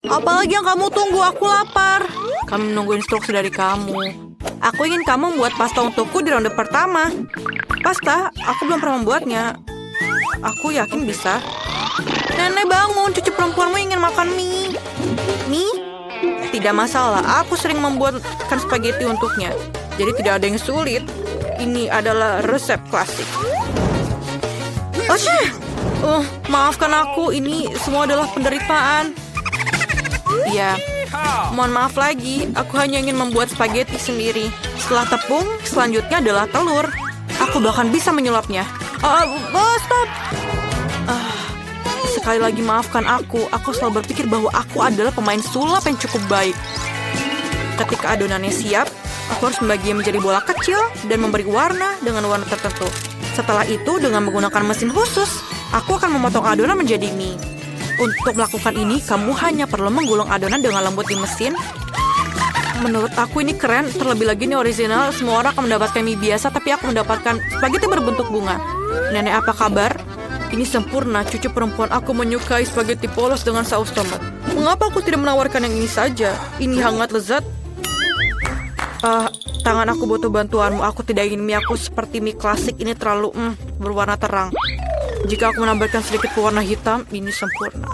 Apalagi yang kamu tunggu? Aku lapar. Kami menunggu instruksi dari kamu. Aku ingin kamu membuat pasta untukku di ronde pertama. Pasta? Aku belum pernah membuatnya. Aku yakin bisa. Nenek bangun, cucu perempuanmu ingin makan mie. Mie? Tidak masalah, aku sering membuatkan spaghetti untuknya. Jadi tidak ada yang sulit. Ini adalah resep klasik. Maafkan aku, ini semua adalah penderitaan. Iya, mohon maaf lagi. Aku hanya ingin membuat spaghetti sendiri. Setelah tepung, selanjutnya adalah telur. Aku bahkan bisa menyulapnya. Stop! Sekali lagi maafkan aku. Aku selalu berpikir bahwa aku adalah pemain sulap yang cukup baik. Ketika adonannya siap, aku harus membaginya menjadi bola kecil dan memberi warna dengan warna tertentu. Setelah itu, dengan menggunakan mesin khusus, aku akan memotong adonan menjadi mie. Untuk melakukan ini, kamu hanya perlu menggulung adonan dengan lembut di mesin. Menurut aku ini keren, terlebih lagi ini original. Semua orang akan mendapatkan mie biasa, tapi aku mendapatkan spaghetti berbentuk bunga. Nenek, apa kabar? Ini sempurna, cucu perempuan aku menyukai spaghetti polos dengan saus tomat. Mengapa aku tidak menawarkan yang ini saja? Ini hangat lezat. Tangan aku butuh bantuanmu. Aku tidak ingin mie aku seperti mie klasik. Ini terlalu berwarna terang. Jika aku menambahkan sedikit pewarna hitam, ini sempurna.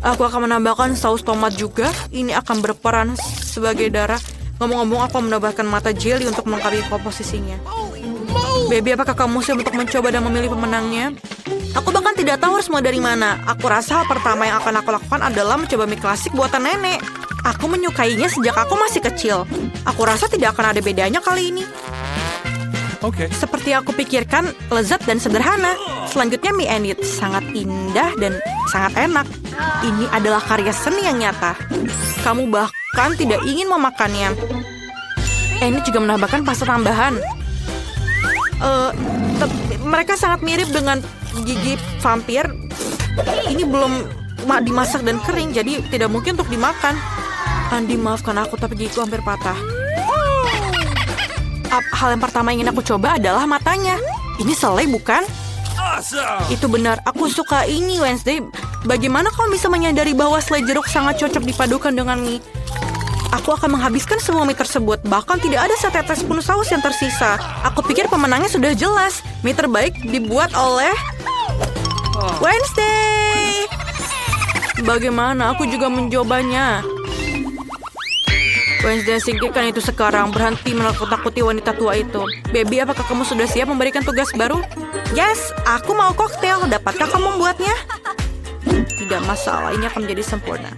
Aku akan menambahkan saus tomat juga. Ini akan berperan sebagai darah. Ngomong-ngomong, aku menambahkan mata jelly untuk melengkapi komposisinya. Baby, apakah kamu siap untuk mencoba dan memilih pemenangnya? Aku bahkan tidak tahu harus mulai dari mana. Aku rasa hal pertama yang akan aku lakukan adalah mencoba mie klasik buatan nenek. Aku menyukainya sejak aku masih kecil. Aku rasa tidak akan ada bedanya kali ini. Seperti aku pikirkan, lezat dan sederhana. Selanjutnya mie and eat. Sangat indah dan sangat enak. Ini adalah karya seni yang nyata. Kamu bahkan tidak ingin memakannya. Ini juga menambahkan pasta tambahan. Mereka sangat mirip dengan gigi vampir. Ini belum dimasak dan kering, jadi tidak mungkin untuk dimakan. Andi, maafkan aku, tapi gigiku hampir patah. Hal yang pertama yang ingin aku coba adalah matanya. Ini selai, bukan? Itu benar, aku suka ini, Wednesday. Bagaimana kamu bisa menyadari bahwa selai jeruk sangat cocok dipadukan dengan mie? Aku akan menghabiskan semua mie tersebut. Bahkan tidak ada setetes pun saus yang tersisa. Aku pikir pemenangnya sudah jelas. Mie terbaik dibuat oleh Wednesday. Bagaimana? Aku juga mencobanya. Wednesday, singkirkan itu sekarang. Berhenti menakut-nakuti wanita tua itu. Baby, apakah kamu sudah siap memberikan tugas baru? Yes, aku mau koktail. Dapatkah kamu membuatnya? Tidak masalah, ini akan menjadi sempurna.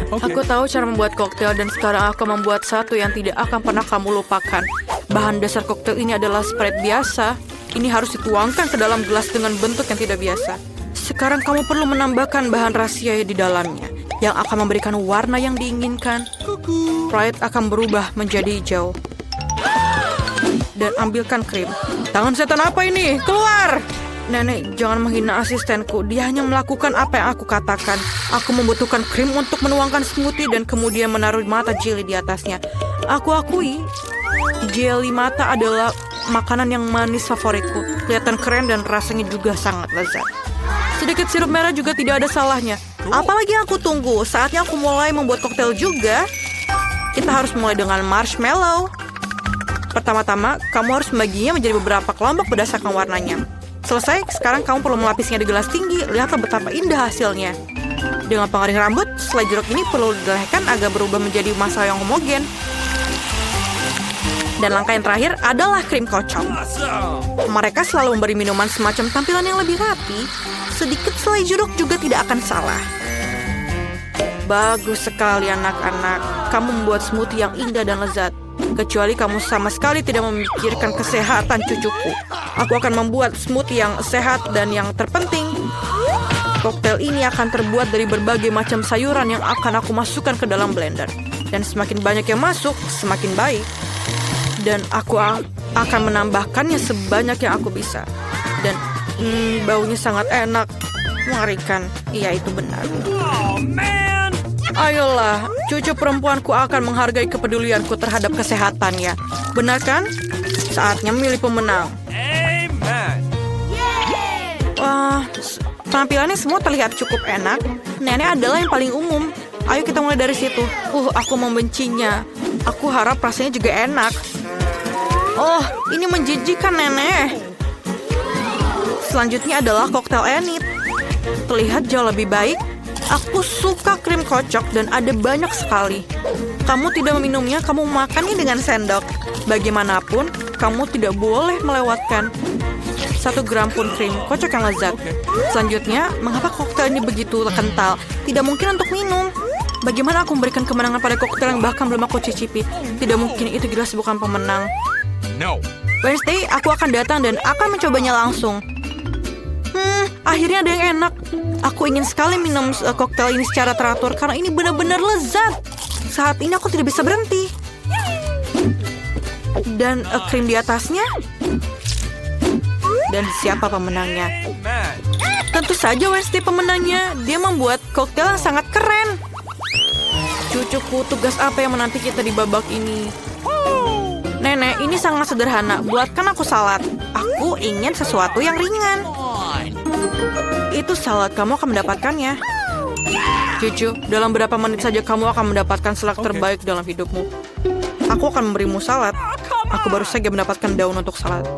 Aku tahu cara membuat koktail dan sekarang aku membuat satu yang tidak akan pernah kamu lupakan. Bahan dasar koktail ini adalah Sprite biasa. Ini harus dituangkan ke dalam gelas dengan bentuk yang tidak biasa. Sekarang kamu perlu menambahkan bahan rahasia di dalamnya yang akan memberikan warna yang diinginkan. Sprite akan berubah menjadi hijau. Dan ambilkan krim. Tangan setan apa ini? Keluar! Nenek, jangan menghina asistenku. Dia hanya melakukan apa yang aku katakan. Aku membutuhkan krim untuk menuangkan smoothie dan kemudian menaruh mata jelly di atasnya. Aku akui, jelly mata adalah makanan yang manis favoritku. Kelihatan keren dan rasanya juga sangat lezat. Sedikit sirup merah juga tidak ada salahnya. Apalagi yang aku tunggu? Saatnya aku mulai membuat koktail juga. Kita harus mulai dengan marshmallow. Pertama-tama, kamu harus membaginya menjadi beberapa kelompok berdasarkan warnanya. Selesai, sekarang kamu perlu melapisnya di gelas tinggi. Lihatlah betapa indah hasilnya. Dengan pengering rambut, selai jeruk ini perlu dilelehkan agar berubah menjadi massa yang homogen. Dan langkah yang terakhir adalah krim kocok. Mereka selalu memberi minuman semacam tampilan yang lebih rapi. Sedikit selai jeruk juga tidak akan salah. Bagus sekali anak-anak. Kamu membuat smoothie yang indah dan lezat. Kecuali kamu sama sekali tidak memikirkan kesehatan cucuku. Aku akan membuat smoothie yang sehat dan yang terpenting, koktail ini akan terbuat dari berbagai macam sayuran yang akan aku masukkan ke dalam blender. Dan semakin banyak yang masuk, semakin baik. Dan aku akan menambahkannya sebanyak yang aku bisa. Dan baunya sangat enak, mengerikan. Iya, itu benar. Ayolah, cucu perempuanku akan menghargai kepedulianku terhadap kesehatannya. Benar kan? Saatnya memilih pemenang. Wah, penampilannya semua terlihat cukup enak. Nenek adalah yang paling umum. Ayo kita mulai dari situ. Aku membencinya. Aku harap rasanya juga enak. Oh, ini menjijikan, Nenek. Selanjutnya adalah koktail Enid. Terlihat jauh lebih baik. Aku suka krim kocok dan ada banyak sekali. Kamu tidak meminumnya, kamu makannya dengan sendok. Bagaimanapun, kamu tidak boleh melewatkan 1 gram pun krim kocok yang lezat. Selanjutnya, mengapa koktail ini begitu kental? Tidak mungkin untuk minum. Bagaimana aku memberikan kemenangan pada koktail yang bahkan belum aku cicipi? Tidak mungkin, itu jelas bukan pemenang. No. Wednesday, aku akan datang dan akan mencobanya langsung. Akhirnya ada yang enak. Aku ingin sekali minum koktail ini secara teratur karena ini benar-benar lezat. Saat ini aku tidak bisa berhenti. Dan krim di atasnya. Dan siapa pemenangnya? Man. Tentu saja Wednesday pemenangnya. Dia membuat koktail yang sangat keren. Cucuku, tugas apa yang menanti kita di babak ini? Nenek, ini sangat sederhana. Buatkan aku salad. Aku ingin sesuatu yang ringan. Itu salad, kamu akan mendapatkannya. Cucu, dalam beberapa menit saja kamu akan mendapatkan salad terbaik dalam hidupmu. Aku akan memberimu salad. Aku baru saja mendapatkan daun untuk salad.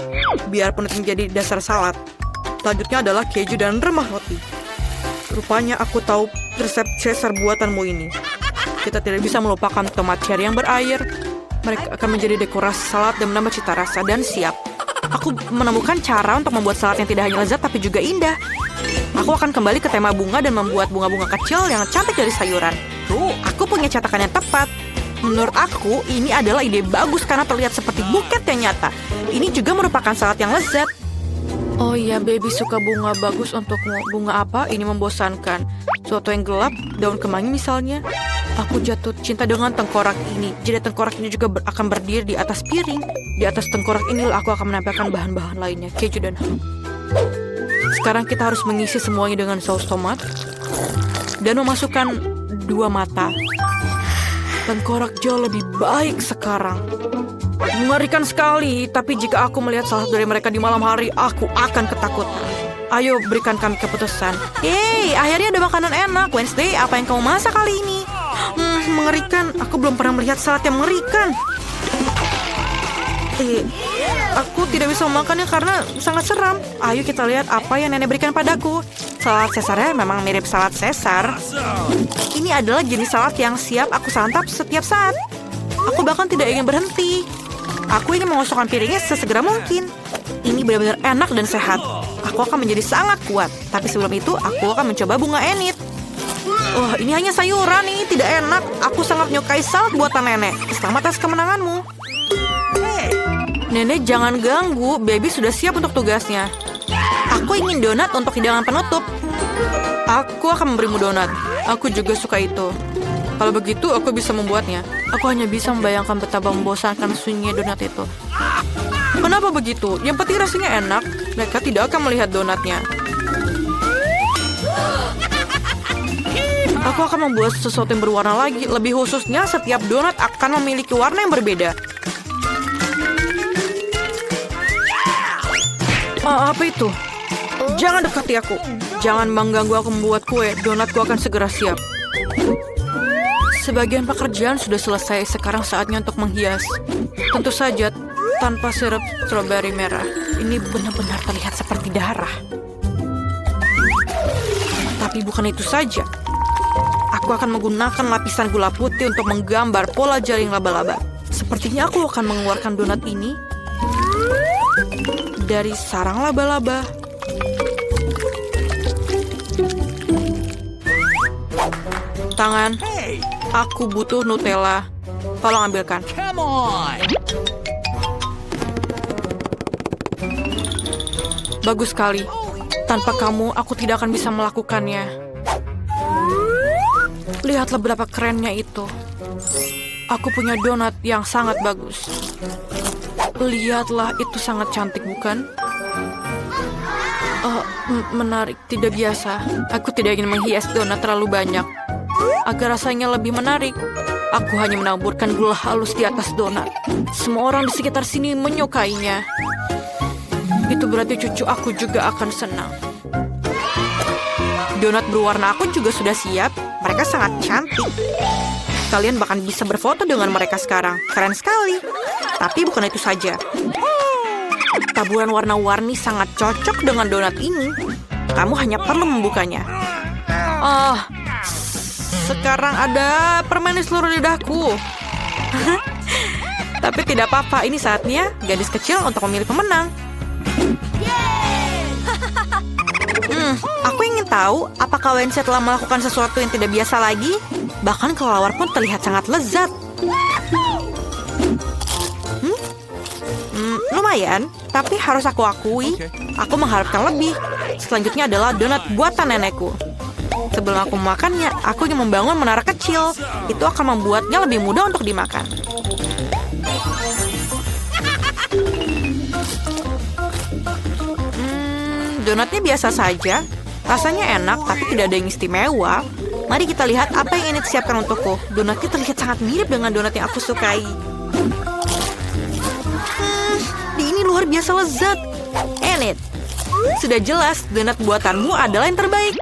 Biarpun itu menjadi dasar salad. Selanjutnya adalah keju dan remah roti. Rupanya aku tahu resep Caesar buatanmu ini. Kita tidak bisa melupakan tomat cherry yang berair. Mereka akan menjadi dekorasi salad dan menambah cita rasa dan siap. Aku menemukan cara untuk membuat salad yang tidak hanya lezat tapi juga indah. Aku akan kembali ke tema bunga dan membuat bunga-bunga kecil yang cantik dari sayuran. Aku punya cetakan yang tepat. Menurut aku, ini adalah ide bagus karena terlihat seperti buket yang nyata. Ini juga merupakan salad yang lezat. Oh iya, baby suka bunga bagus untukmu. Bunga apa? Ini membosankan. Suatu yang gelap, daun kemangi misalnya. Aku jatuh cinta dengan tengkorak ini. Jadi tengkorak ini juga akan berdiri di atas piring. Di atas tengkorak ini aku akan menempelkan bahan-bahan lainnya, keju dan ham. Sekarang kita harus mengisi semuanya dengan saus tomat. Dan memasukkan 2 mata. Tengkorak jauh lebih baik sekarang. Mengerikan sekali, tapi jika aku melihat salah satu dari mereka di malam hari, aku akan ketakutan. Ayo berikan kami keputusan. Yeay, akhirnya ada makanan enak. Wednesday, apa yang kamu masak kali ini? Mengerikan. Aku belum pernah melihat salad yang mengerikan. Aku tidak bisa memakannya karena sangat seram. Ayo kita lihat apa yang nenek berikan padaku. Salad Caesarnya memang mirip salad Caesar. Ini adalah jenis salad yang siap aku santap setiap saat. Aku bahkan tidak ingin berhenti. Aku ingin mengosongkan piringnya sesegera mungkin. Ini benar-benar enak dan sehat. Aku akan menjadi sangat kuat. Tapi sebelum itu, aku akan mencoba bunga Enid. Wah, ini hanya sayuran, ini tidak enak. Aku sangat menyukai salad buatan nenek. Selamat atas kemenanganmu. Nenek, jangan ganggu. Baby sudah siap untuk tugasnya. Aku ingin donat untuk hidangan penutup. Aku akan memberimu donat. Aku juga suka itu. Kalau begitu, aku bisa membuatnya. Aku hanya bisa membayangkan betapa membosankan sunyinya donat itu. Kenapa begitu? Yang penting rasanya enak. Mereka tidak akan melihat donatnya. Aku akan membuat sesuatu yang berwarna lagi. Lebih khususnya, setiap donat akan memiliki warna yang berbeda. Apa itu? Jangan dekati aku. Jangan mengganggu aku membuat kue. Donatku akan segera siap. Sebagian pekerjaan sudah selesai. Sekarang saatnya untuk menghias. Tentu saja tanpa sirup stroberi merah. Ini benar-benar terlihat seperti darah. Tapi bukan itu saja. Aku akan menggunakan lapisan gula putih untuk menggambar pola jaring laba-laba. Sepertinya aku akan mengeluarkan donat ini dari sarang laba-laba. Tangan. Aku butuh Nutella. Tolong ambilkan. Come on. Bagus sekali. Tanpa kamu, aku tidak akan bisa melakukannya. Lihatlah betapa kerennya itu. Aku punya donat yang sangat bagus. Lihatlah, itu sangat cantik, bukan? Menarik, tidak biasa. Aku tidak ingin menghias donat terlalu banyak. Agar rasanya lebih menarik, aku hanya menaburkan gula halus di atas donat. Semua orang di sekitar sini menyukainya. Itu berarti cucu aku juga akan senang. Donat berwarna aku juga sudah siap. Mereka sangat cantik. Kalian bahkan bisa berfoto dengan mereka sekarang. Keren sekali. Tapi bukan itu saja. Taburan warna-warni sangat cocok dengan donat ini. Kamu hanya perlu membukanya. Sekarang ada permen di seluruh lidahku. Tapi tidak apa-apa, ini saatnya gadis kecil untuk memilih pemenang. Aku ingin tahu apakah Wednesday telah melakukan sesuatu yang tidak biasa lagi. Bahkan kelelawar pun terlihat sangat lezat. Lumayan, tapi harus aku akui, aku mengharapkan lebih. Selanjutnya adalah donat buatan nenekku. Sebelum aku memakannya, aku ingin membangun menara kecil. Itu akan membuatnya lebih mudah untuk dimakan. Donatnya biasa saja. Rasanya enak, tapi tidak ada yang istimewa. Mari kita lihat apa yang ini disiapkan untukku. Donatnya terlihat sangat mirip dengan donat yang aku sukai. Ini luar biasa lezat. Enid, sudah jelas donat buatanmu adalah yang terbaik.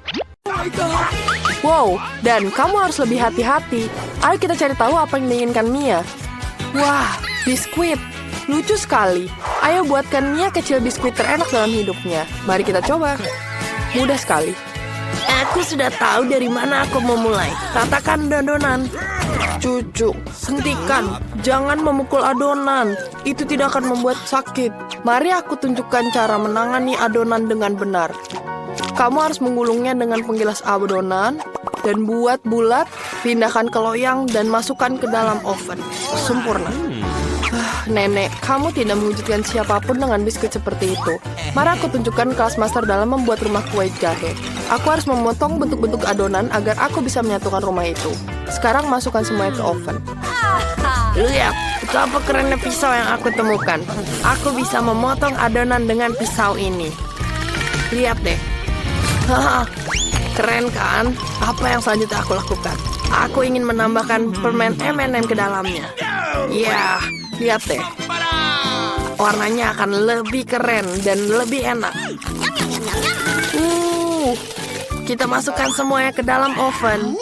Wow, dan kamu harus lebih hati-hati. Ayo kita cari tahu apa yang diinginkan Mia. Wah, biskuit. Lucu sekali. Ayo buatkan Mia kecil biskuit terenak dalam hidupnya. Mari kita coba. Mudah sekali. Aku sudah tahu dari mana aku mau mulai. Katakan adonan. Cucu, hentikan. Jangan memukul adonan. Itu tidak akan membuat sakit. Mari aku tunjukkan cara menangani adonan dengan benar. Kamu harus menggulungnya dengan penggilas adonan dan buat bulat, pindahkan ke loyang dan masukkan ke dalam oven. Sempurna. Nenek, kamu tidak mewujudkan siapapun dengan biskuit seperti itu. Mari aku tunjukkan kelas master dalam membuat rumah kue jahe. Aku harus memotong bentuk-bentuk adonan agar aku bisa menyatukan rumah itu. Sekarang masukkan semuanya ke oven. Lihat, betapa kerennya pisau yang aku temukan. Aku bisa memotong adonan dengan pisau ini. Lihat deh. Keren kan? Apa yang selanjutnya aku lakukan? Aku ingin menambahkan permen M&M ke dalamnya. Ya, lihat deh. Warnanya akan lebih keren dan lebih enak. Kita masukkan semuanya ke dalam oven.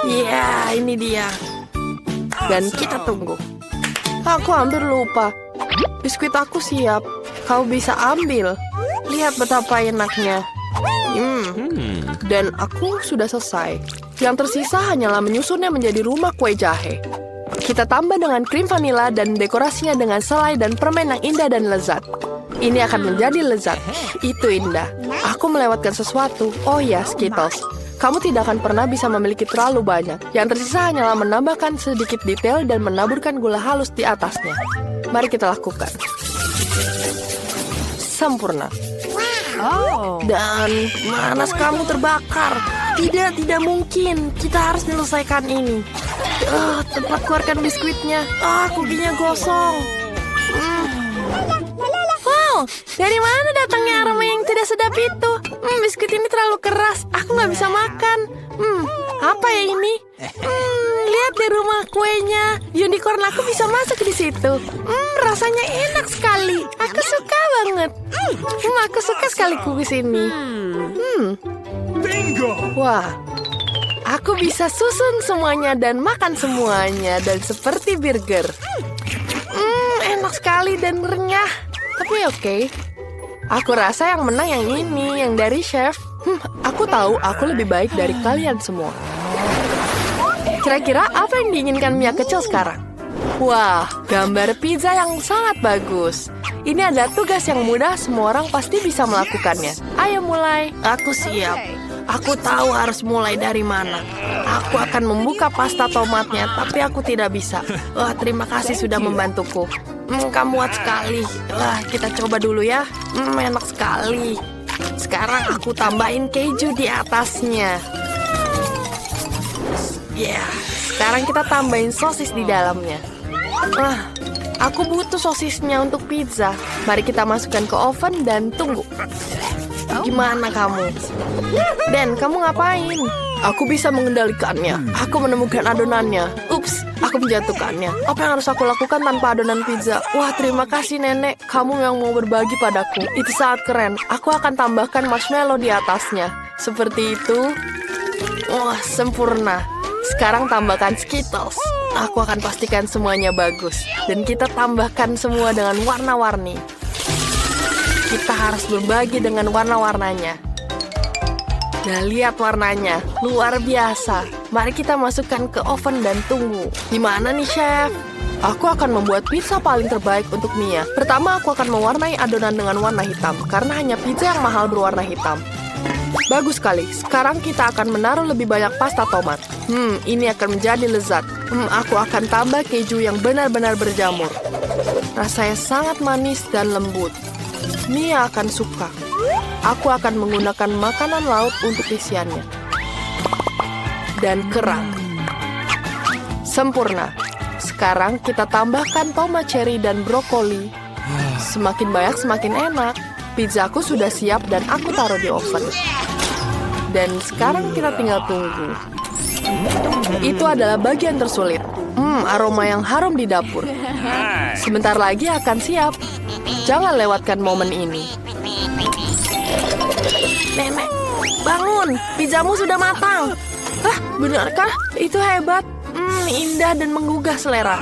Ya, ini dia. Dan kita tunggu. Aku hampir lupa. Biskuit aku siap. Kau bisa ambil. Lihat betapa enaknya. Dan aku sudah selesai. Yang tersisa hanyalah menyusunnya menjadi rumah kue jahe. Kita tambah dengan krim vanila dan dekorasinya dengan selai dan permen yang indah dan lezat. Ini akan menjadi lezat. Itu indah. Aku melewatkan sesuatu. Oh ya, Skittles. Kamu tidak akan pernah bisa memiliki terlalu banyak. Yang tersisa hanyalah menambahkan sedikit detail dan menaburkan gula halus di atasnya. Mari kita lakukan. Sempurna. Dan manas kamu terbakar. Tidak mungkin. Kita harus menyelesaikan ini. Tempat keluarkan biskuitnya. Kukinya gosong. Wow, dari mana datangnya aroma yang tidak sedap itu? Biskuit ini terlalu keras. Aku nggak bisa makan. Apa ya ini? Lihat di rumah kuenya. Unicorn aku bisa masuk di situ. Rasanya enak sekali. Aku suka banget. Aku suka sekali kukus ini. Wah, aku bisa susun semuanya dan makan semuanya. Dan seperti burger. Enak sekali dan renyah. Tapi oke. Aku rasa yang menang yang ini, yang dari chef. Aku tahu aku lebih baik dari kalian semua. Kira-kira apa yang diinginkan Mia kecil sekarang? Wah, gambar pizza yang sangat bagus. Ini adalah tugas yang mudah, semua orang pasti bisa melakukannya. Ayo mulai. Aku siap. Aku tahu harus mulai dari mana. Aku akan membuka pasta tomatnya, tapi aku tidak bisa. Wah, terima kasih sudah membantuku. Kamu kuat sekali. Wah, kita coba dulu ya. Enak sekali. Sekarang aku tambahin keju di atasnya. Sekarang kita tambahin sosis di dalamnya. Aku butuh sosisnya untuk pizza. Mari kita masukkan ke oven dan tunggu. Gimana kamu? Dan kamu ngapain? Aku bisa mengendalikannya. Aku menemukan adonannya. Ups, aku menjatuhkannya. Apa yang harus aku lakukan tanpa adonan pizza? Wah, terima kasih nenek. Kamu yang mau berbagi padaku. Itu sangat keren. Aku akan tambahkan marshmallow di atasnya. Seperti itu. Wah, sempurna. Sekarang tambahkan Skittles. Aku akan pastikan semuanya bagus. Dan kita tambahkan semua dengan warna-warni. Kita harus berbagi dengan warna-warnanya. Nah, lihat warnanya. Luar biasa. Mari kita masukkan ke oven dan tunggu. Gimana nih, Chef? Aku akan membuat pizza paling terbaik untuk Mia. Pertama, aku akan mewarnai adonan dengan warna hitam, karena hanya pizza yang mahal berwarna hitam. Bagus sekali. Sekarang kita akan menaruh lebih banyak pasta tomat. Ini akan menjadi lezat. Aku akan tambah keju yang benar-benar berjamur. Rasanya sangat manis dan lembut. Mia akan suka. Aku akan menggunakan makanan laut untuk isiannya. Dan kerang. Sempurna. Sekarang kita tambahkan tomat cherry dan brokoli. Semakin banyak semakin enak. Pizzaku sudah siap dan aku taruh di oven. Dan sekarang kita tinggal tunggu. Itu adalah bagian tersulit. Aroma yang harum di dapur. Sebentar lagi akan siap. Jangan lewatkan momen ini. Nenek, bangun. Pizzamu sudah matang. Hah, benarkah? Itu hebat. Indah dan menggugah selera.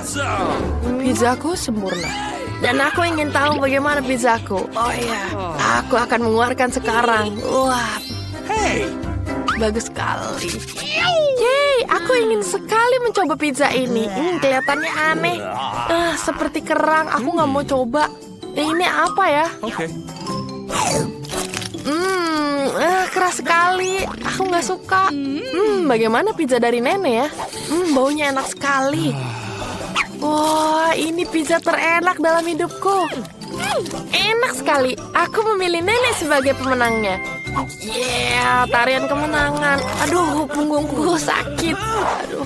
Pizzaku sempurna. Dan aku ingin tahu bagaimana pizzaku. Oh iya, aku akan mengeluarkan sekarang. Wah, bagus sekali. Yeay, aku ingin sekali mencoba pizza ini. Kelihatannya aneh. Seperti kerang, aku nggak mau coba. Ini apa ya? Keras sekali. Aku nggak suka. Bagaimana pizza dari nenek ya? Baunya enak sekali. Wah, ini pizza terenak dalam hidupku. Enak sekali. Aku memilih nenek sebagai pemenangnya. Yeah, tarian kemenangan. Aduh, punggungku sakit. Aduh.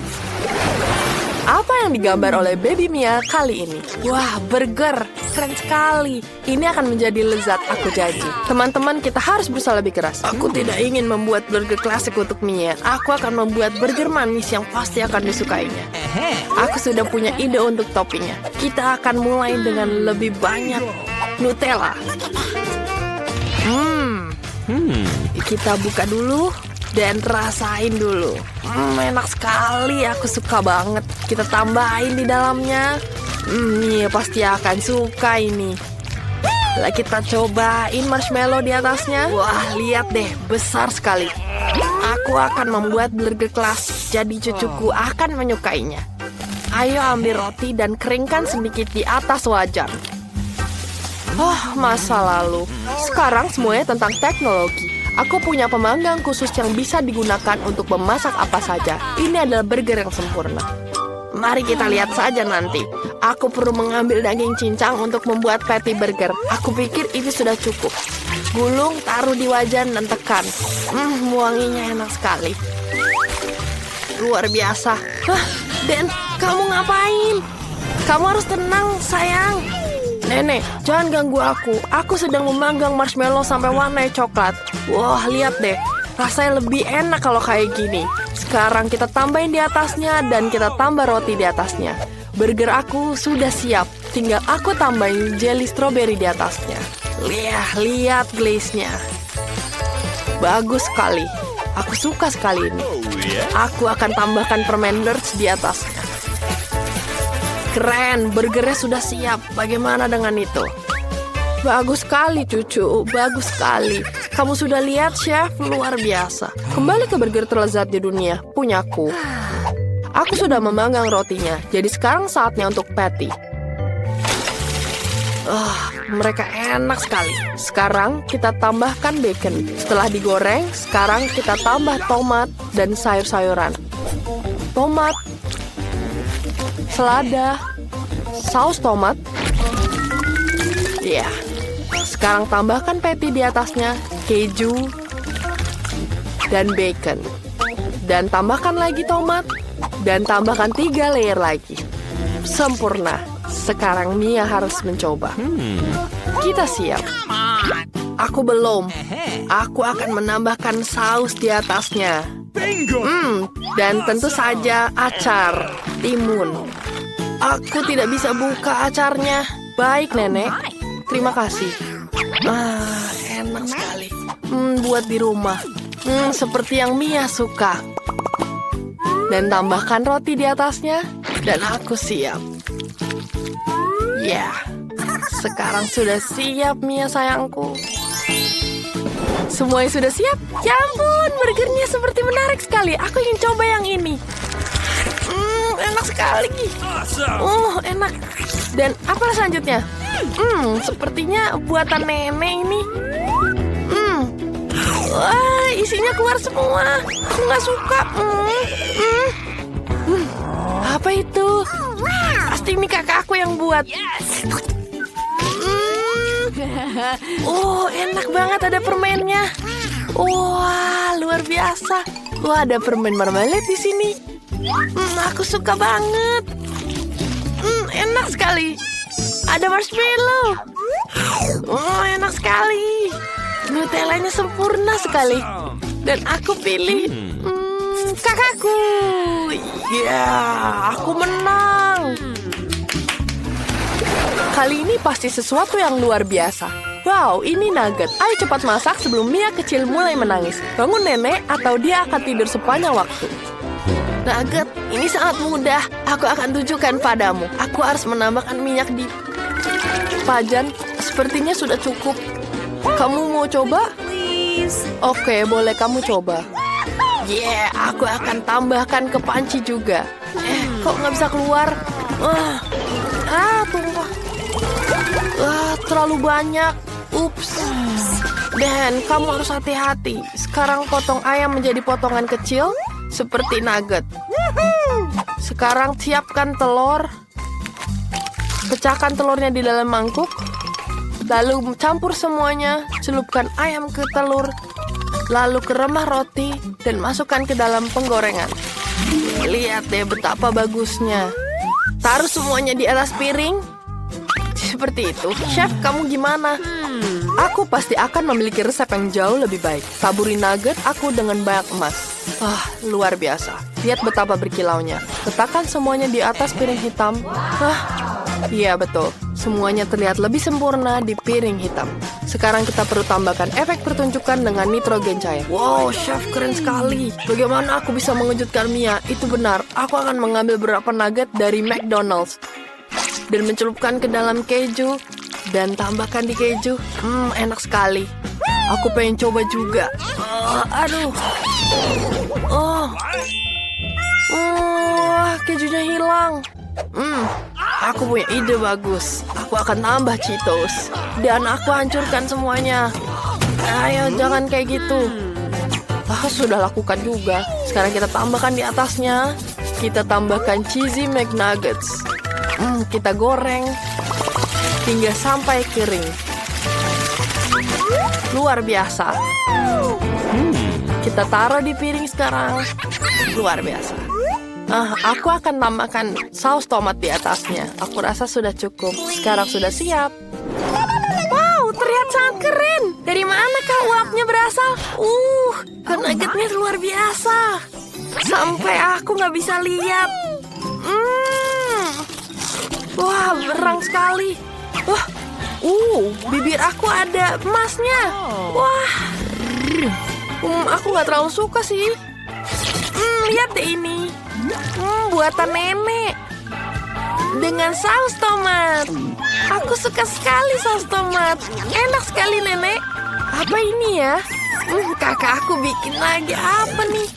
Apa yang digambar oleh Baby Mia kali ini? Wah, burger. Keren sekali. Ini akan menjadi lezat, aku janji. Teman-teman, kita harus berusaha lebih keras. Aku tidak ingin membuat burger klasik untuk Mia. Aku akan membuat burger manis yang pasti akan disukainya. Aku sudah punya ide untuk toppingnya. Kita akan mulai dengan lebih banyak Nutella. Kita buka dulu. Dan rasain dulu. Enak sekali, aku suka banget. Kita tambahin di dalamnya. Nih, pasti akan suka ini. Lah, kita cobain marshmallow di atasnya. Wah, lihat deh, besar sekali. Aku akan membuat burger klasik, jadi cucuku akan menyukainya. Ayo ambil roti dan keringkan sedikit di atas wajan. Masa lalu. Sekarang semuanya tentang teknologi. Aku punya pemanggang khusus yang bisa digunakan untuk memasak apa saja. Ini adalah burger yang sempurna. Mari kita lihat saja nanti. Aku perlu mengambil daging cincang untuk membuat patty burger. Aku pikir ini sudah cukup. Gulung, taruh di wajan dan tekan. Wanginya enak sekali. Luar biasa. Dan kamu ngapain? Kamu harus tenang, sayang. Nenek, jangan ganggu aku. Aku sedang memanggang marshmallow sampai warnanya coklat. Wah, lihat deh. Rasanya lebih enak kalau kayak gini. Sekarang kita tambahin di atasnya dan kita tambah roti di atasnya. Burger aku sudah siap. Tinggal aku tambahin jelly strawberry di atasnya. Lihat glaze-nya. Bagus sekali. Aku suka sekali ini. Aku akan tambahkan permen Lurch di atasnya. Keren, burgernya sudah siap. Bagaimana dengan itu? Bagus sekali, cucu. Bagus sekali. Kamu sudah lihat, Chef? Luar biasa. Kembali ke burger terlezat di dunia. Punyaku. Aku sudah memanggang rotinya. Jadi sekarang saatnya untuk patty. Mereka enak sekali. Sekarang kita tambahkan bacon. Setelah digoreng, sekarang kita tambah tomat dan sayur-sayuran. Tomat, selada, saus tomat. Ya. Sekarang tambahkan patty di atasnya, keju, dan bacon. Dan tambahkan lagi tomat, dan tambahkan 3 layer lagi. Sempurna. Sekarang Mia harus mencoba. Kita siap. Aku belum. Aku akan menambahkan saus di atasnya. Dan tentu saja acar, timun. Aku tidak bisa buka acarnya. Baik, Nenek. Terima kasih. Enak sekali. Buat di rumah. Seperti yang Mia suka. Dan tambahkan roti di atasnya. Dan aku siap. Ya, sekarang sudah siap Mia sayangku. Semuanya sudah siap? Ya ampun, burgernya seperti menarik sekali. Aku ingin coba yang ini. Enak sekali. Enak. Dan apa selanjutnya? Sepertinya buatan nenek ini. Wah, isinya keluar semua. Aku nggak suka. Apa itu? Pasti ini kakak aku yang buat. Enak banget ada permennya. Wah, luar biasa. Wah, ada permen marmalade di sini. Aku suka banget. Enak sekali. Ada marshmallow. Enak sekali. Nutellanya sempurna sekali. Dan aku pilih kakakku. Ya, aku menang. Kali ini pasti sesuatu yang luar biasa. Wow, ini nugget. Ayo cepat masak sebelum Mia kecil mulai menangis. Bangun nenek atau dia akan tidur sepanjang waktu. Nugget, ini sangat mudah. Aku akan tunjukkan padamu. Aku harus menambahkan minyak di pajan. Sepertinya sudah cukup. Kamu mau coba? Oke, boleh kamu coba. Aku akan tambahkan ke panci juga. Kok nggak bisa keluar? Tumpah. Terlalu banyak. Ups. Dan kamu harus hati-hati. Sekarang potong ayam menjadi potongan kecil seperti nugget. Sekarang siapkan telur. Pecahkan telurnya di dalam mangkuk. Lalu campur semuanya. Celupkan ayam ke telur. Lalu ke remah roti dan masukkan ke dalam penggorengan. Lihat deh betapa bagusnya. Taruh semuanya di atas piring. Seperti itu. Chef, kamu gimana? Aku pasti akan memiliki resep yang jauh lebih baik. Taburi nugget aku dengan banyak emas. Luar biasa. Lihat betapa berkilaunya. Letakkan semuanya di atas piring hitam. Iya betul. Semuanya terlihat lebih sempurna di piring hitam. Sekarang kita perlu tambahkan efek pertunjukan dengan nitrogen cair. Wow, chef keren sekali. Bagaimana aku bisa mengejutkan Mia? Itu benar. Aku akan mengambil beberapa nugget dari McDonald's dan mencelupkan ke dalam keju dan tambahkan di keju. Enak sekali. Aku pengen coba juga. Kejunya hilang. Aku punya ide bagus. Aku akan tambah Cheetos dan aku hancurkan semuanya. Ayo, jangan kayak gitu. Sudah lakukan juga. Sekarang kita tambahkan di atasnya. Kita tambahkan cheesy McNuggets. Kita goreng hingga sampai kering. Luar biasa. Kita taruh di piring sekarang. Luar biasa. Aku akan tambahkan saus tomat di atasnya. Aku rasa sudah cukup. Sekarang sudah siap. Wow, terlihat sangat keren. Dari manakah uapnya berasal? Nuggetnya luar biasa. Sampai aku nggak bisa lihat. Wah, berang sekali. Bibir aku ada emasnya. Wah, aku nggak terlalu suka sih. Lihat deh ini. Buatan nenek dengan saus tomat. Aku suka sekali saus tomat. Enak sekali nenek. Apa ini ya? Kakak aku bikin lagi apa nih?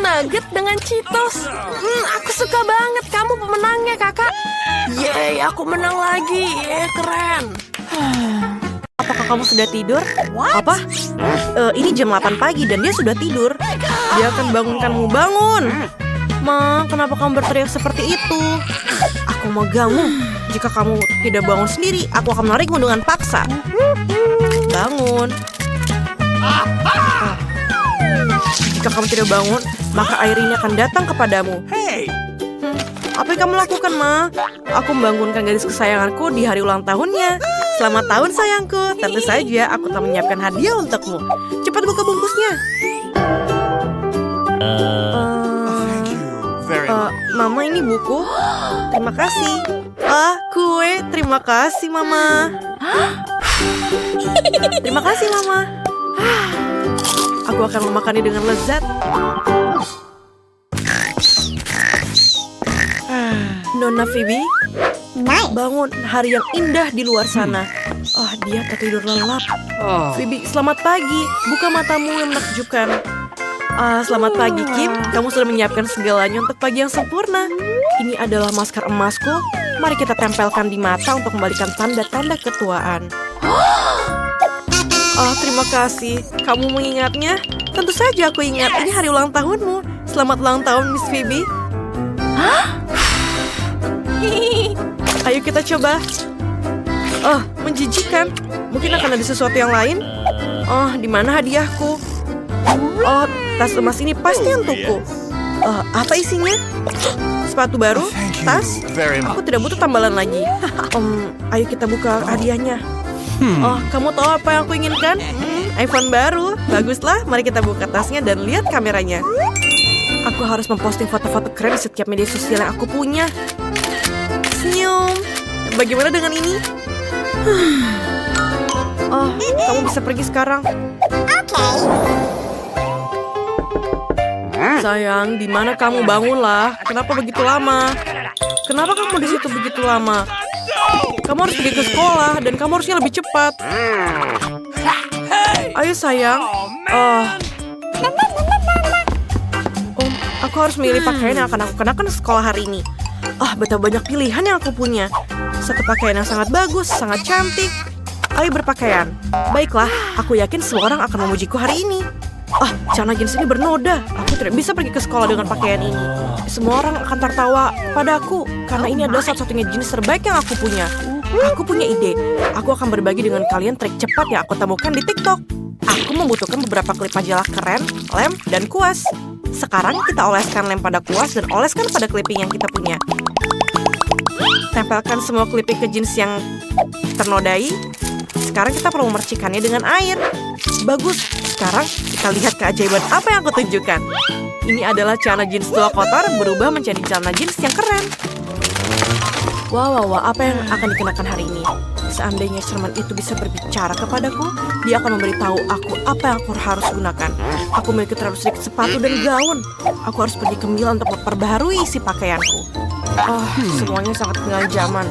Nugget dengan Cheetos. Aku suka banget. Kamu pemenangnya kakak. Yeay, aku menang lagi. Keren. Apakah kamu sudah tidur? Apa? Ini jam 8 pagi dan dia sudah tidur. Dia akan bangunkanmu. Bangun! Ma, kenapa kamu berteriak seperti itu? Aku mau ganggu. Jika kamu tidak bangun sendiri, aku akan menarikmu dengan paksa. Bangun. Jika kamu tidak bangun, maka air ini akan datang kepadamu. Apa yang kamu lakukan, Ma? Aku membangunkan gadis kesayanganku di hari ulang tahunnya. Selamat tahun, sayangku. Tentu saja, aku telah menyiapkan hadiah untukmu. Cepat buka bungkusnya. Mama, ini buku. Terima kasih. Kue. Terima kasih, Mama. Terima kasih, Mama. Aku akan memakannya dengan lezat. Nona Phoebe, bangun, hari yang indah di luar sana. Oh, dia tertidur lelap. Phoebe, selamat pagi. Buka matamu yang menakjubkan. Selamat pagi, Kim. Kamu sudah menyiapkan segalanya untuk pagi yang sempurna. Ini adalah masker emasku. Mari kita tempelkan di mata untuk membalikan tanda-tanda ketuaan. Terima kasih. Kamu mengingatnya? Tentu saja aku ingat. Ini hari ulang tahunmu. Selamat ulang tahun, Miss Phoebe. Ayo kita coba. Menjijikan. Mungkin akan ada sesuatu yang lain. Di mana hadiahku? Tas emas ini pasti untukku. Apa isinya? Sepatu baru? Tas? Aku tidak butuh tambalan lagi. Ayo kita buka hadiahnya. Kamu tahu apa yang aku inginkan? iPhone baru. Baguslah, mari kita buka tasnya dan lihat kameranya. Aku harus memposting foto-foto keren di setiap media sosial yang aku punya. Senyum. Bagaimana dengan ini? Kamu bisa pergi sekarang. Sayang, di mana kamu? Bangunlah. Kenapa begitu lama? Kenapa kamu di situ begitu lama? Kamu harus pergi ke sekolah dan kamu harusnya lebih cepat. Ayo sayang. Aku harus memilih pakaian yang akan aku kenakan ke sekolah hari ini. Betapa banyak pilihan yang aku punya. Satu pakaian yang sangat bagus, sangat cantik. Ayo berpakaian. Baiklah, aku yakin semua orang akan memujiku hari ini. Celana jeans ini bernoda. Aku tidak bisa pergi ke sekolah dengan pakaian ini. Semua orang akan tertawa padaku karena ini adalah satu-satunya jenis terbaik yang aku punya. Aku punya ide. Aku akan berbagi dengan kalian trik cepat yang aku temukan di TikTok. Aku membutuhkan beberapa klip majalah keren, lem, dan kuas. Sekarang kita oleskan lem pada kuas dan oleskan pada clipping yang kita punya. Tempelkan semua clipping ke jeans yang ternodai. Sekarang kita perlu memercikannya dengan air. Bagus. Sekarang kita lihat keajaiban apa yang aku tunjukkan. Ini adalah celana jeans tua kotor berubah menjadi celana jeans yang keren. Wow, apa yang akan dikenakan hari ini? Seandainya cermin itu bisa berbicara kepadaku, dia akan memberitahu aku apa yang aku harus gunakan. Aku memiliki terlalu sedikit sepatu dan gaun. Aku harus pergi ke Milan untuk memperbaharui isi pakaianku. Semuanya sangat ketinggalan zaman.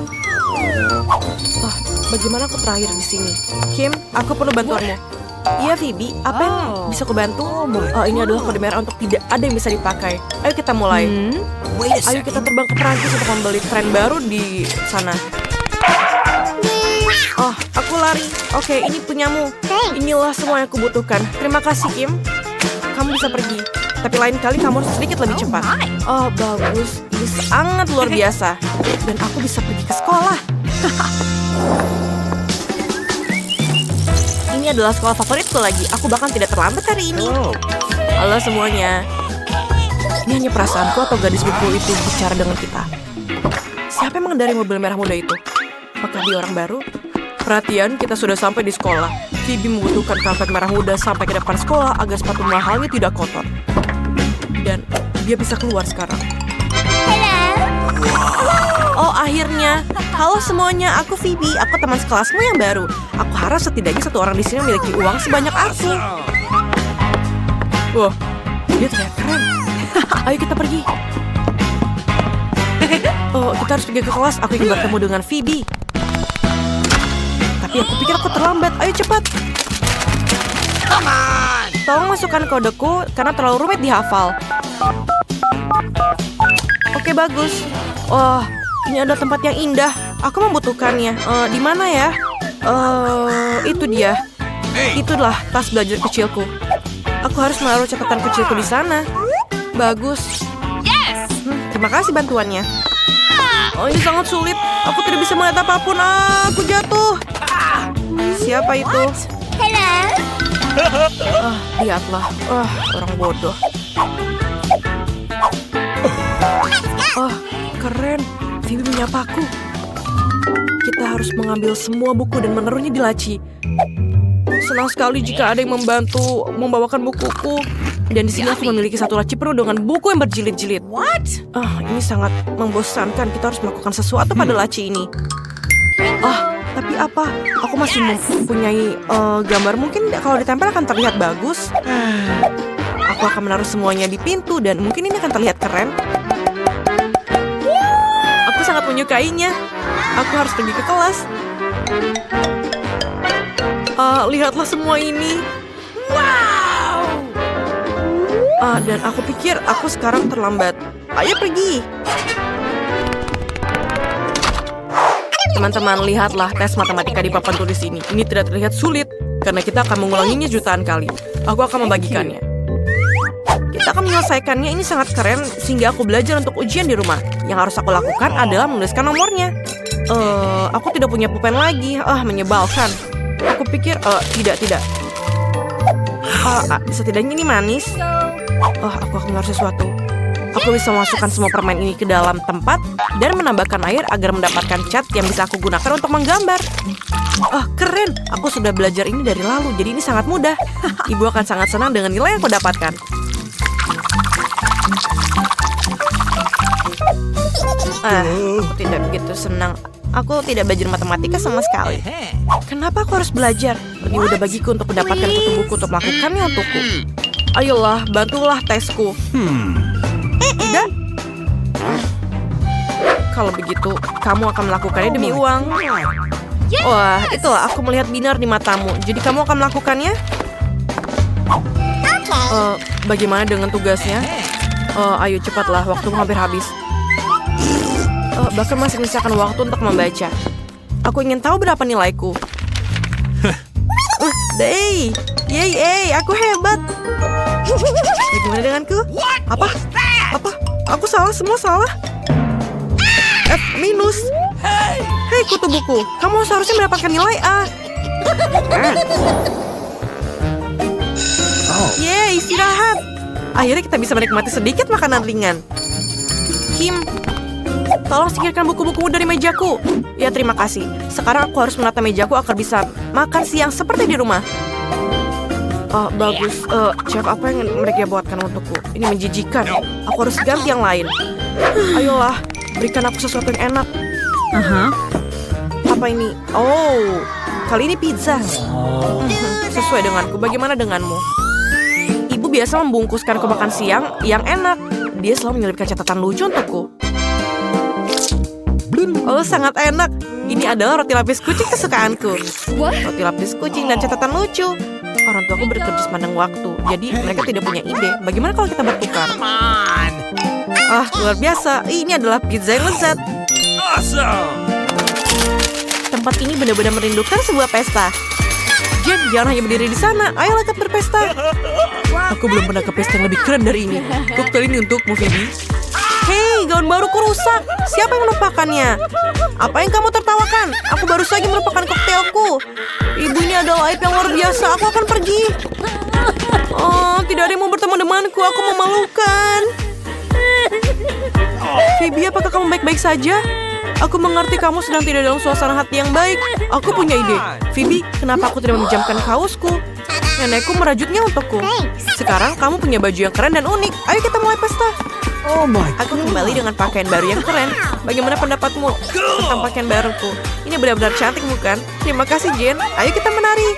Bagaimana aku terakhir di sini? Kim, aku perlu bantuanmu. Iya, Phoebe, apa yang bisa aku bantu? Ini adalah kode merah untuk tidak ada yang bisa dipakai. Ayo kita mulai. Ayo kita terbang ke Perancis untuk membeli tren baru di sana. Aku lari. Oke, ini punyamu. Inilah semua yang aku butuhkan. Terima kasih, Kim. Kamu bisa pergi. Tapi lain kali kamu harus sedikit lebih cepat. Bagus. Ini sangat luar biasa. Dan aku bisa pergi ke sekolah. Ini adalah sekolah favoritku lagi. Aku bahkan tidak terlambat hari ini. Halo semuanya. Ini hanya perasaanku atau gadis buku itu bicara dengan kita? Siapa yang mengendarai mobil merah muda itu? Apakah dia orang baru? Perhatian, kita sudah sampai di sekolah. Phoebe membutuhkan karpet merah muda sampai ke depan sekolah agar sepatu mahalnya tidak kotor. Dan dia bisa keluar sekarang. Akhirnya. Halo semuanya, aku Phoebe. Aku teman sekelasmu yang baru. Aku harap setidaknya satu orang di sini memiliki uang sebanyak aku. Wah, dia terlihat keren. Ayo kita pergi. Kita harus pergi ke kelas. Aku ingin bertemu dengan Phoebe. Tapi aku pikir aku terlambat. Ayo cepat. Tolong masukkan kodeku karena terlalu rumit dihafal. Oke, bagus. Ini ada tempat yang indah. Aku membutuhkannya. Di mana ya? Itu dia. Itulah tas belajar kecilku. Aku harus menaruh catatan kecilku di sana. Bagus. Terima kasih bantuannya. Ini sangat sulit. Aku tidak bisa melihat apapun. Aku jatuh. Siapa itu? Lihatlah. Orang bodoh. Keren. Phoebe menyapaku. Kita harus mengambil semua buku dan menaruhnya di laci. Senang sekali jika ada yang membantu membawakan bukuku. Dan di sini aku memiliki satu laci penuh dengan buku yang berjilid-jilid. Ini sangat membosankan. Kita harus melakukan sesuatu pada laci ini. Tapi apa? Aku masih mempunyai gambar. Mungkin kalau ditempel akan terlihat bagus. Aku akan menaruh semuanya di pintu dan mungkin ini akan terlihat keren. Aku sangat menyukainya. Aku harus pergi ke kelas. Lihatlah semua ini. Wow! Dan aku pikir aku sekarang terlambat. Ayo pergi. Teman-teman, lihatlah tes matematika di papan tulis ini. Ini tidak terlihat sulit, karena kita akan mengulanginya jutaan kali. Aku akan membagikannya. Kita akan menyelesaikannya, ini sangat keren, sehingga aku belajar untuk ujian di rumah. Yang harus aku lakukan adalah menuliskan nomornya. Aku tidak punya pulpen lagi. Menyebalkan. Aku pikir, tidak. Setidaknya ini manis. Aku akan mengatur sesuatu. Aku bisa memasukkan semua permen ini ke dalam tempat dan menambahkan air agar mendapatkan cat yang bisa aku gunakan untuk menggambar. Keren. Aku sudah belajar ini dari lalu, jadi ini sangat mudah. Ibu akan sangat senang dengan nilai yang aku dapatkan. Aku tidak begitu senang. Aku tidak belajar matematika sama sekali. Kenapa aku harus belajar? Lebih mudah bagiku untuk mendapatkan kutu buku untuk melakukannya untukku. Ayolah, bantulah tesku. Tidak? Kalau begitu, kamu akan melakukannya demi uang. Wah, itulah aku melihat binar di matamu. Jadi kamu akan melakukannya? Bagaimana dengan tugasnya? Ayo cepatlah, waktumu hampir habis. Bahkan masih menyisakan waktu untuk membaca. Aku ingin tahu berapa nilaiku. Yeay, aku hebat. Bagaimana denganku? Apa? Aku salah, semua salah. F minus. Hei, kutu buku. Kamu seharusnya mendapatkan nilai A. Yeay, istirahat. Akhirnya kita bisa menikmati sedikit makanan ringan. Kim, tolong singkirkan buku-bukumu dari mejaku. Ya, terima kasih. Sekarang aku harus menata mejaku agar bisa makan siang seperti di rumah. Bagus. Chef, apa yang mereka buatkan untukku? Ini menjijikan. Aku harus ganti yang lain. Ayolah, berikan aku sesuatu yang enak. Apa ini? Kali ini pizza. Sesuai denganku. Bagaimana denganmu? Ibu biasa membungkuskan ku makan siang yang enak. Dia selalu menyelipkan catatan lucu untukku. Sangat enak. Ini adalah roti lapis kucing kesukaanku. Roti lapis kucing dan catatan lucu. Orang tuaku bekerja sepanjang waktu, jadi mereka tidak punya ide. Bagaimana kalau kita bertukar? Luar biasa. Ini adalah pizza yang lezat. Tempat ini benar-benar merindukan sebuah pesta. Jen, jangan hanya berdiri di sana. Ayolah kita berpesta. Aku belum pernah ke pesta yang lebih keren dari ini. Koktail ini untukmu, Phoebe. Hei, gaun baruku rusak. Siapa yang menumpahkannya? Apa yang kamu tertawakan? Aku baru saja melupakan koktailku. Ibu, ini adalah aib yang luar biasa. Aku akan pergi. Tidak ada yang mau bertemu denganku. Aku memalukan. Phoebe, apakah kamu baik-baik saja? Aku mengerti kamu sedang tidak dalam suasana hati yang baik. Aku punya ide. Phoebe, kenapa aku tidak meminjamkan kaosku? Nenekku merajutnya untukku. Sekarang kamu punya baju yang keren dan unik. Ayo kita mulai pesta. Aku kembali dengan pakaian baru yang keren. Bagaimana pendapatmu tentang pakaian baruku? Ini benar-benar cantik, bukan? Terima kasih, Jen. Ayo kita menari.